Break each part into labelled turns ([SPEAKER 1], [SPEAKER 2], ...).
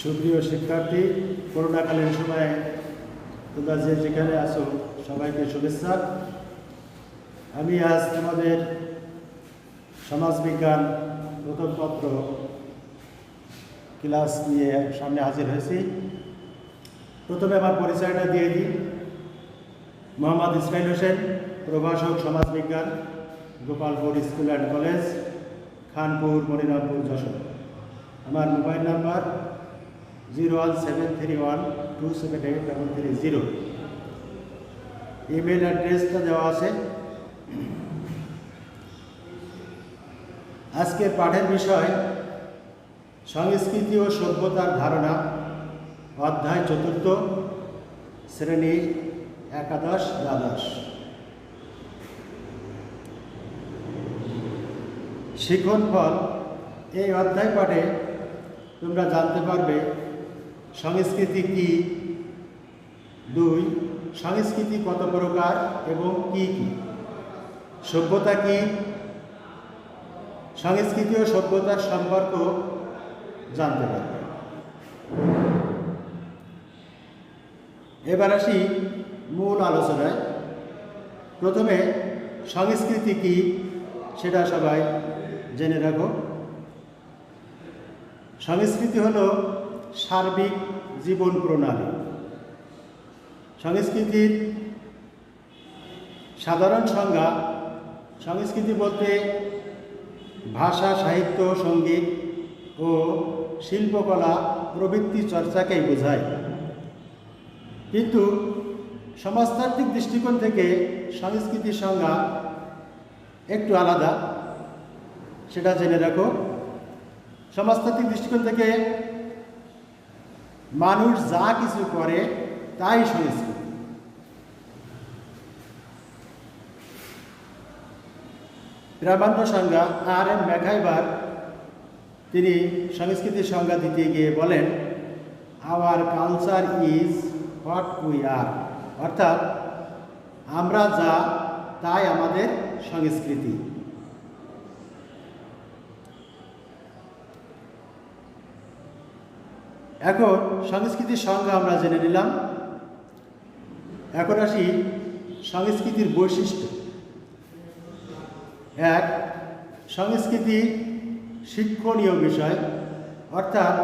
[SPEAKER 1] সুপ্রিয় শিক্ষার্থী, করোনাকালীন সময়ে তোমরা যে যেখানে আছো সবাইকে শুভেচ্ছা। আমি আজ তোমাদের সমাজবিজ্ঞান প্রথম পত্র ক্লাস নিয়ে সামনে হাজির হয়েছি। প্রথমে আমার পরিচয়টা দিয়ে দিই। মোহাম্মদ ইসমাইল হোসেন, প্রভাষক সমাজবিজ্ঞান, Gopalpur school and college, Khanpur, Monirampur, Jessore. আমার মোবাইল নাম্বার 01731278330। ইমেল অ্যাড্রেসটা দেওয়া আছে। আজকের পাঠের বিষয় সংস্কৃতি ও সভ্যতার ধারণা, অধ্যায় 4, শ্রেণী 11 দ্বাদশ। শিক্ষণফল। এই অধ্যায় পাঠে তোমরা জানতে পারবে সংস্কৃতি কি, 2 সংস্কৃতি কত প্রকার এবং কি কি, সভ্যতা কি, সংস্কৃতি ও সভ্যতার সম্পর্ক জানতে পারবে। এবার আসি মূল আলোচনায়। প্রথমে সংস্কৃতি কি সেটা সবাই জেনে রাখো। সংস্কৃতি হলো সার্বিক জীবন প্রণালী। সংস্কৃতির সাধারণ সংজ্ঞা: সংস্কৃতি বলতে ভাষা, সাহিত্য, সঙ্গীত ও শিল্পকলা প্রভৃতি চর্চাকেই বোঝায়। কিন্তু সমাজতাত্ত্বিক দৃষ্টিকোণ থেকে সংস্কৃতির সংজ্ঞা একটু আলাদা, সেটা জেনে রাখো। সমাজতাত্ত্বিক দৃষ্টিকোণ থেকে মানুষ যা কিছু করে তাই সংস্কৃতি। প্রামাণ্য সংজ্ঞা R.M. ম্যাকহাইবার তিনি সংস্কৃতির সংজ্ঞা দিতে গিয়ে বলেন, hour culture is what we are, অর্থাৎ আমরা যা তাই আমাদের সংস্কৃতি। এখন সংস্কৃতির সংজ্ঞা আমরা জেনে নিলাম। এখন আসি সংস্কৃতির বৈশিষ্ট্য। 1 সংস্কৃতি শিক্ষণীয় বিষয়, অর্থাৎ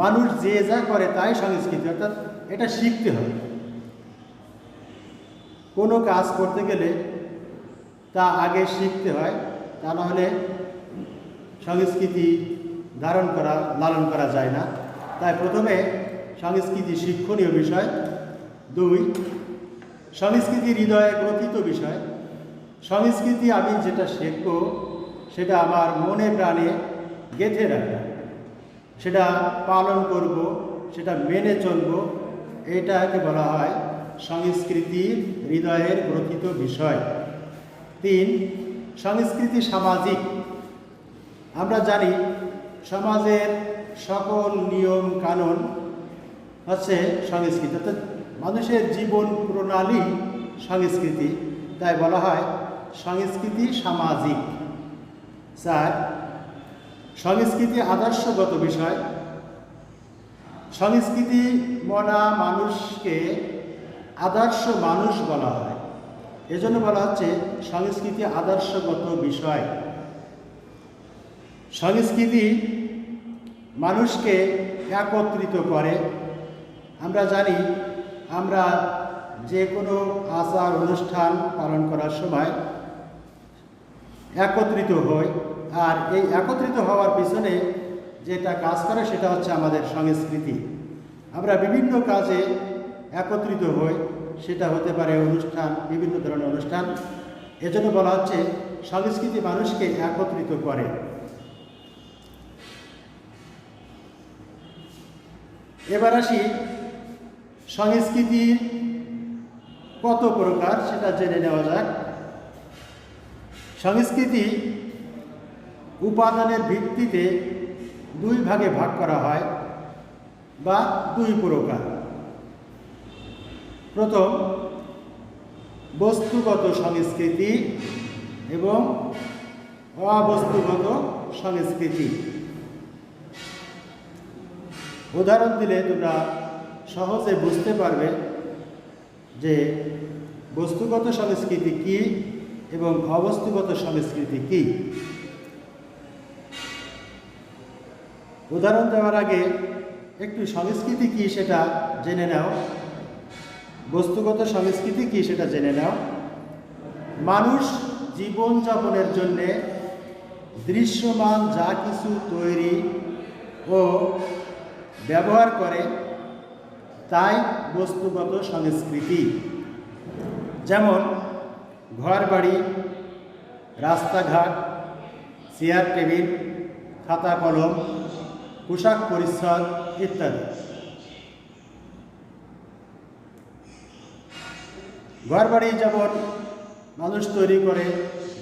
[SPEAKER 1] মানুষ যে যা করে তাই সংস্কৃতি, অর্থাৎ এটা শিখতে হবে। কোনো কাজ করতে গেলে তা আগে শিখতে হয়, তা না হলে সংস্কৃতি লালন করা যায় না। তাই প্রথমে সংস্কৃতি শিক্ষণীয় বিষয়। 2 সংস্কৃতি হৃদয়ে গ্রথিত বিষয়। সংস্কৃতি আমি যেটা শিখব সেটা আমার মনে প্রাণে গেঁথে রাখবো, সেটা পালন করব, সেটা মেনে চলব, এটাকে বলা হয় সংস্কৃতির হৃদয়ের গ্রথিত বিষয়। 3 সংস্কৃতি সামাজিক। আমরা জানি সমাজের সকল নিয়ম কানুন হচ্ছে সংস্কৃতি, অর্থাৎ মানুষের জীবন প্রণালী সংস্কৃতি, তাই বলা হয় সংস্কৃতি সামাজিক। 4 সংস্কৃতি আদর্শগত বিষয়। সংস্কৃতি মনা মানুষকে আদর্শ মানুষ বলা হয়, এজন্য বলা হচ্ছে সংস্কৃতি আদর্শগত বিষয়। সংস্কৃতি মানুষকে একত্রিত করে। আমরা জানি আমরা যে কোনো আচার অনুষ্ঠান পালন করার সময় একত্রিত হই, আর এই একত্রিত হওয়ার পিছনে যেটা কাজ করে সেটা হচ্ছে আমাদের সংস্কৃতি। আমরা বিভিন্ন কাজে একত্রিত হই, সেটা হতে পারে অনুষ্ঠান, বিভিন্ন ধরনের অনুষ্ঠান। এজন্য বলা হচ্ছে সংস্কৃতি মানুষকে একত্রিত করে। এবার আসি সংস্কৃতির কত প্রকার সেটা জেনে নেওয়া যাক। সংস্কৃতি উপাদানের ভিত্তিতে 2 ভাগে ভাগ করা হয় বা 2 প্রকার। প্রথম বস্তুগত সংস্কৃতি এবং অবস্তুগত সংস্কৃতি। উদাহরণ দিলে তোমরা সহজে বুঝতে পারবে যে বস্তুগত সংস্কৃতি কি এবং অবস্তুগত সংস্কৃতি কি। উদাহরণ দেওয়ার আগে একটু সংস্কৃতি কি সেটা জেনে নাও, বস্তুগত সংস্কৃতি কি সেটা জেনে নাও। মানুষ জীবনযাপনের জন্যে দৃশ্যমান যা কিছু তৈরি ও ব্যবহার করে তাই বস্তুগত সংস্কৃতি। যেমন ঘরবাড়ি, রাস্তাঘাট, চেয়ার টেবিল, খাতা কলম, পোশাক পরিচ্ছদ ইত্যাদি। ঘরবাড়ি যেমন মানুষ তৈরি করে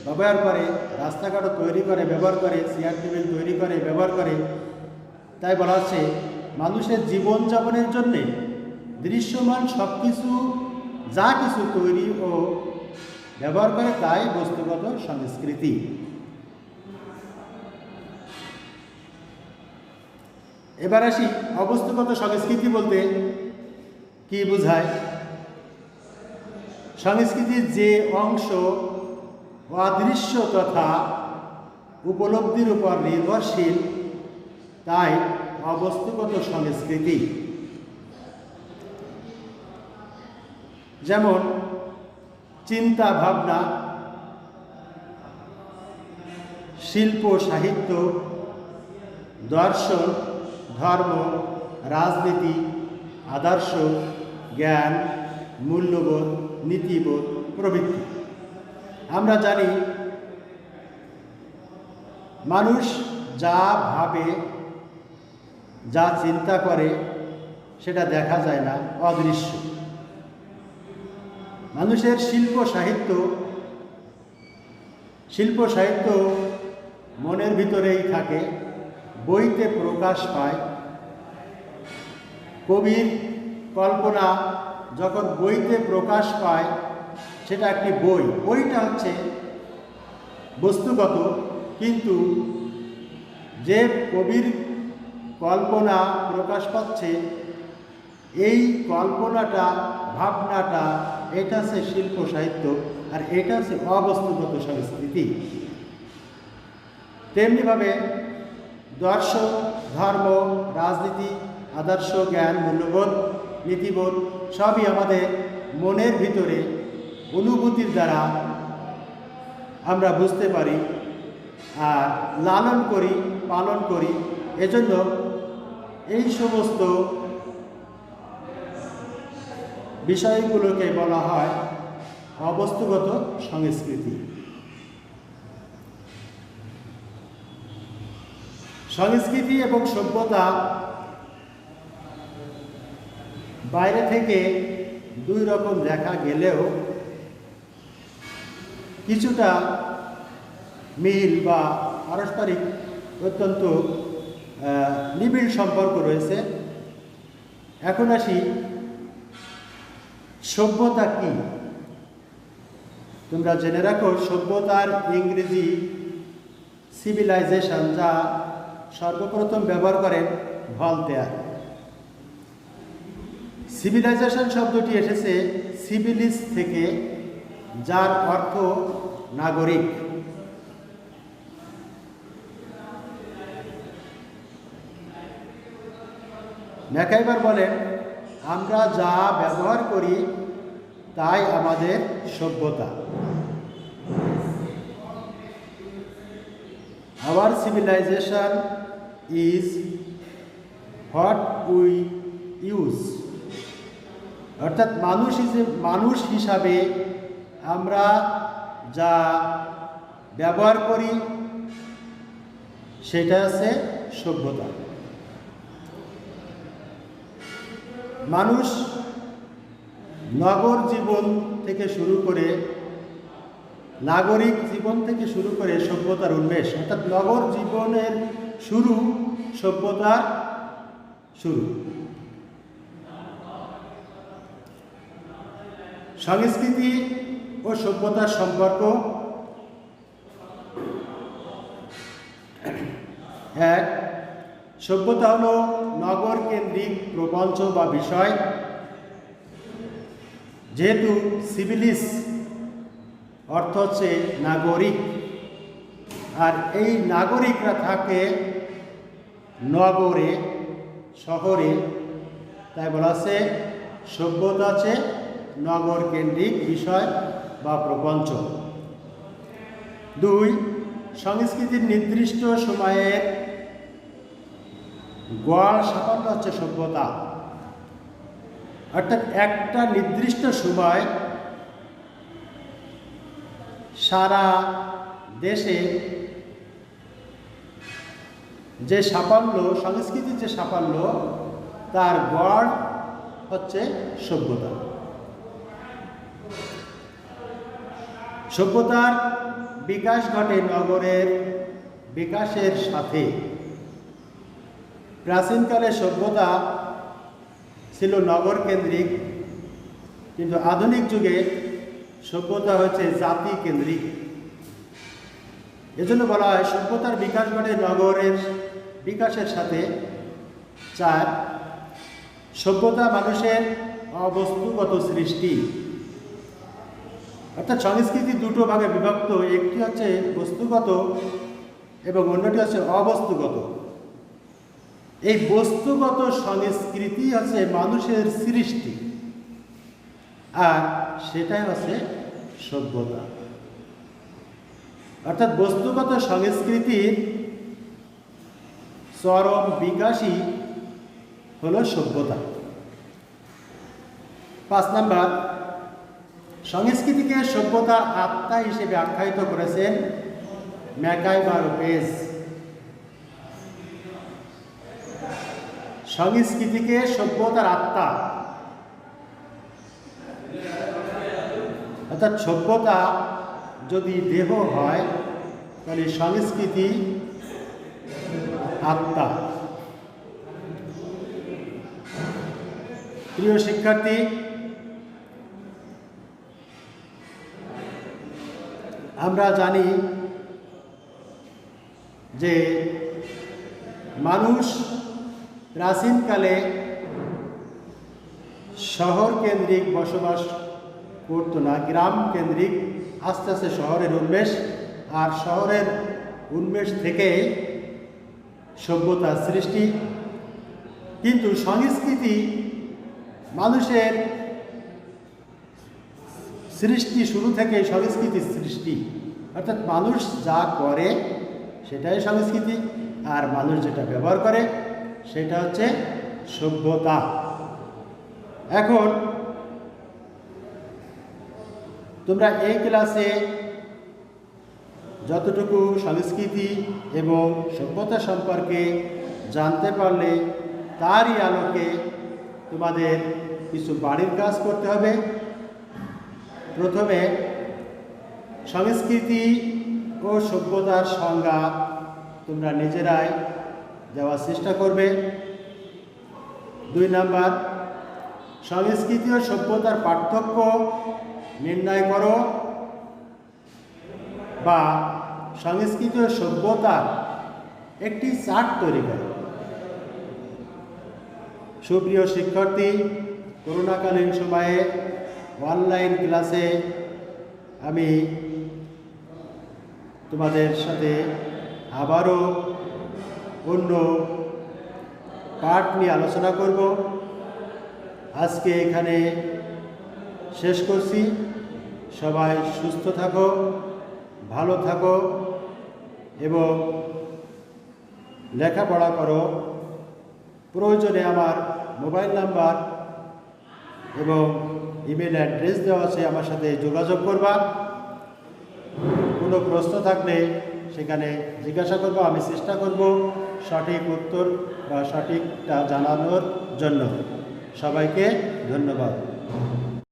[SPEAKER 1] ব্যবহার করে, রাস্তাঘাটও তৈরি করে ব্যবহার করে, চেয়ার টেবিল তৈরি করে ব্যবহার করে, তাই বলা হচ্ছে মানুষের জীবনযাপনের জন্যে দৃশ্যমান সব কিছু যা কিছু তৈরি ও ব্যবহার করে তাই বস্তুগত সংস্কৃতি। এবার আসি অবস্তুগত সংস্কৃতি বলতে কি বোঝায়। সংস্কৃতির যে অংশ অদৃশ্য তথা উপলব্ধির উপর নির্ভরশীল তাই অবস্তুগত সংস্কৃতি। যেমন চিন্তা ভাবনা, শিল্প সাহিত্য, দর্শন, ধর্ম, রাজনীতি, আদর্শ, জ্ঞান, মূল্যবোধ, নীতিবোধ প্রভৃতি। আমরা জানি মানুষ যা ভাবে, যা চিন্তা করে সেটা দেখা যায় না, অদৃশ্য। মানুষের শিল্প সাহিত্য মনের ভিতরেই থাকে, বইতে প্রকাশ পায়। কবির কল্পনা যখন বইতে প্রকাশ পায় সেটা একটি বই, বইটা হচ্ছে বস্তুগত, কিন্তু যে কবির কল্পনা প্রকাশ পাচ্ছে এই কল্পনাটা, ভাবনাটা, এটা হচ্ছে শিল্প সাহিত্য, আর এটা হচ্ছে অবস্তুগত সংস্কৃতি। তেমনিভাবে দর্শন, ধর্ম, রাজনীতি, আদর্শ, জ্ঞান, মূল্যবোধ, নীতিবোধ সবই আমাদের মনের ভিতরে অনুভূতির দ্বারা আমরা বুঝতে পারি আর লালন করি, পালন করি। এজন্য এই সমস্ত বিষয়গুলোকে বলা হয় অবস্তুগত সংস্কৃতি। সংস্কৃতি এবং সভ্যতা বাইরে থেকে দুই রকম দেখা গেলেও কিছুটা মিল বা পারস্পরিক অত্যন্ত নিবিড় সম্পর্ক রয়েছে। এখন আসি সভ্যতা কি। তোমরা জেনে রাখো সভ্যতার ইংরেজি সিভিলাইজেশন, যা সর্বপ্রথম ব্যবহার করেন ভলতেয়ার। সিভিলাইজেশন শব্দটি এসেছে সিভিলিস থেকে, যার অর্থ নাগরিক। ম্যাকাইভার বলেন, আমরা যা ব্যবহার করি তাই আমাদের সভ্যতা। Our civilization is what we use. অর্থাৎ মানুষ হিসাবে আমরা যা ব্যবহার করি সেটা আছে সভ্যতা। মানুষ নগর জীবন থেকে শুরু করে, নাগরিক জীবন থেকে শুরু করে সভ্যতার উন্মেষ, অর্থাৎ নগর জীবনের শুরু, সভ্যতার শুরু। সংস্কৃতি ও সভ্যতার সম্পর্ক। এক, সভ্যতা হলো নগর কেন্দ্রিক প্রপঞ্চ বা বিষয়। যেহেতু সিভিলিস অর্থ হচ্ছে নাগরিক, আর এই নাগরিকরা থাকে নগরে, শহরে, তাই বলা আছে সভ্যতা আছে নগর কেন্দ্রিক বিষয় বা প্রপঞ্চ। 2, সংস্কৃতির নির্দিষ্ট সময়ের গড় সাফল্য হচ্ছে সভ্যতা। অর্থাৎ একটা নির্দিষ্ট সময় সারা দেশে যে সাফল্য, সংস্কৃতির যে সাফল্য, তার গড় হচ্ছে সভ্যতা। সভ্যতার বিকাশ ঘটে নগরের বিকাশের সাথে। প্রাচীনকালে সভ্যতা ছিল নগর কেন্দ্রিক, কিন্তু আধুনিক যুগে সভ্যতা হচ্ছে জাতি কেন্দ্রিক। এজন্য বলা হয় সভ্যতার বিকাশ ঘটে নগরের বিকাশের সাথে। 4, সভ্যতা মানুষের অবস্তুগত সৃষ্টি। অর্থাৎ সংস্কৃতি দুটো ভাগে বিভক্ত, একটি হচ্ছে বস্তুগত এবং অন্যটি হচ্ছে অবস্তুগত। এই বস্তুগত সংস্কৃতি হচ্ছে মানুষের সৃষ্টি, আর সেটাই হচ্ছে সভ্যতা। অর্থাৎ বস্তুগত সংস্কৃতির চরম বিকাশই হলো সভ্যতা। 5 নাম্বার, সংস্কৃতিকে সভ্যতার আত্মা হিসেবে আখ্যায়িত করেছেন ম্যাকাই বা লোপেজ। সংস্কৃতিকে সভ্যতার আত্মা, অর্থাৎ সভ্যতা যদি দেহ হয় তাহলে সংস্কৃতি আত্মা। প্রিয় শিক্ষার্থী, আমরা জানি যে মানুষ প্রাচীনকালে শহর কেন্দ্রিক বসবাস করত না, গ্রাম কেন্দ্রিক। আস্তে আস্তে শহরের উন্মেষ, আর শহরের উন্মেষ থেকে সভ্যতার সৃষ্টি। কিন্তু সংস্কৃতি মানুষের সৃষ্টি, শুরু থেকে সংস্কৃতির সৃষ্টি। অর্থাৎ মানুষ যা করে সেটাই সংস্কৃতি, আর মানুষ যেটা ব্যবহার করে সেটা হচ্ছে সভ্যতা। এখন তোমরা এই ক্লাসে যতটুকু সংস্কৃতি এবং সভ্যতা সম্পর্কে জানতে পারলে, তারই আলোকে তোমাদের কিছু বাড়ির কাজ করতে হবে। প্রথমে সংস্কৃতি ও সভ্যতার সংজ্ঞা তোমরা নিজেরাই দেওয়ার চেষ্টা করবে। 2 নাম্বার, সংস্কৃতি ও সভ্যতার পার্থক্য নির্ণয় করো, বা সংস্কৃতি ও সভ্যতার একটি চার্ট তৈরি করো। সুপ্রিয় শিক্ষার্থী, করোনাকালীন সময়ে অনলাইন ক্লাসে আমি তোমাদের সাথে আবারও অন্য পাঠ নিয়ে আলোচনা করব। আজকে এখানে শেষ করছি। সবাই সুস্থ থাকো, ভালো থাকো এবং লেখাপড়া করো। প্রয়োজনে আমার মোবাইল নাম্বার এবং ইমেল অ্যাড্রেস দেওয়া আছে, আমার সাথে যোগাযোগ করবা। কোনো প্রশ্ন থাকলে সেখানে জিজ্ঞাসা করবো, আমি চেষ্টা করব সঠিক উত্তর বা সঠিকটা জানানোর জন্য। সবাইকে ধন্যবাদ।